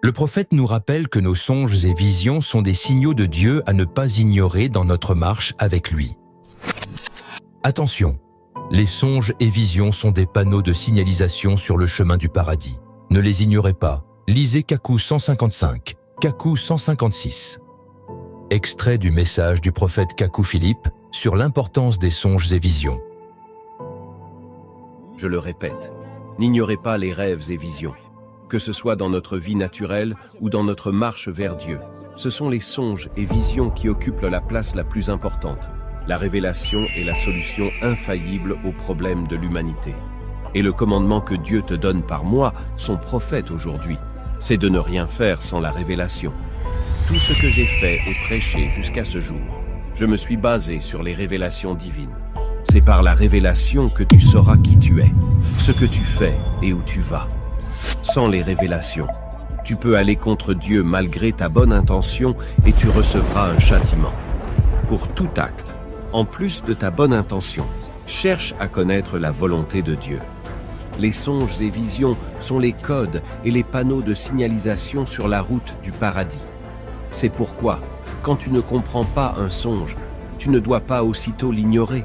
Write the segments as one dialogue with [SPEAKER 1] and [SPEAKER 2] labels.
[SPEAKER 1] Le prophète nous rappelle que nos songes et visions sont des signaux de Dieu à ne pas ignorer dans notre marche avec lui. Attention, les songes et visions sont des panneaux de signalisation sur le chemin du paradis. Ne les ignorez pas. Lisez Kakou 155, Kakou 156. Extrait du message du prophète Kakou Philippe sur l'importance des songes et visions.
[SPEAKER 2] Je le répète, n'ignorez pas les rêves et visions. Que ce soit dans notre vie naturelle ou dans notre marche vers Dieu, ce sont les songes et visions qui occupent la place la plus importante. La révélation est la solution infaillible aux problèmes de l'humanité. Et le commandement que Dieu te donne par moi, son prophète aujourd'hui, c'est de ne rien faire sans la révélation. Tout ce que j'ai fait et prêché jusqu'à ce jour, je me suis basé sur les révélations divines. C'est par la révélation que tu sauras qui tu es, ce que tu fais et où tu vas. Sans les révélations, tu peux aller contre Dieu malgré ta bonne intention et tu recevras un châtiment. Pour tout acte, en plus de ta bonne intention, cherche à connaître la volonté de Dieu. Les songes et visions sont les codes et les panneaux de signalisation sur la route du paradis. C'est pourquoi, quand tu ne comprends pas un songe, tu ne dois pas aussitôt l'ignorer.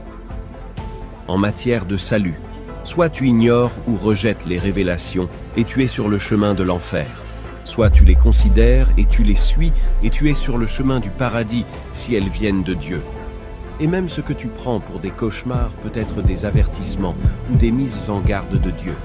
[SPEAKER 2] En matière de salut, soit tu ignores ou rejettes les révélations et tu es sur le chemin de l'enfer. Soit tu les considères et tu les suis et tu es sur le chemin du paradis si elles viennent de Dieu. Et même ce que tu prends pour des cauchemars peut être des avertissements ou des mises en garde de Dieu.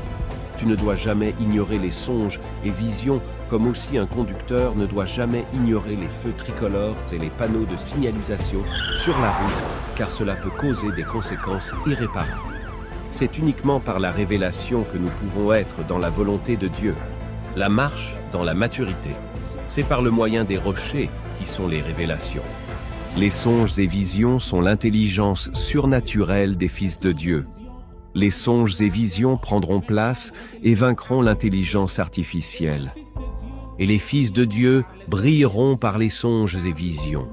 [SPEAKER 2] Tu ne dois jamais ignorer les songes et visions, comme aussi un conducteur ne doit jamais ignorer les feux tricolores et les panneaux de signalisation sur la route, car cela peut causer des conséquences irréparables. C'est uniquement par la révélation que nous pouvons être dans la volonté de Dieu. La marche dans la maturité, c'est par le moyen des rochers qui sont les révélations. Les songes et visions sont l'intelligence surnaturelle des fils de Dieu. Les songes et visions prendront place et vaincront l'intelligence artificielle. Et les fils de Dieu brilleront par les songes et visions.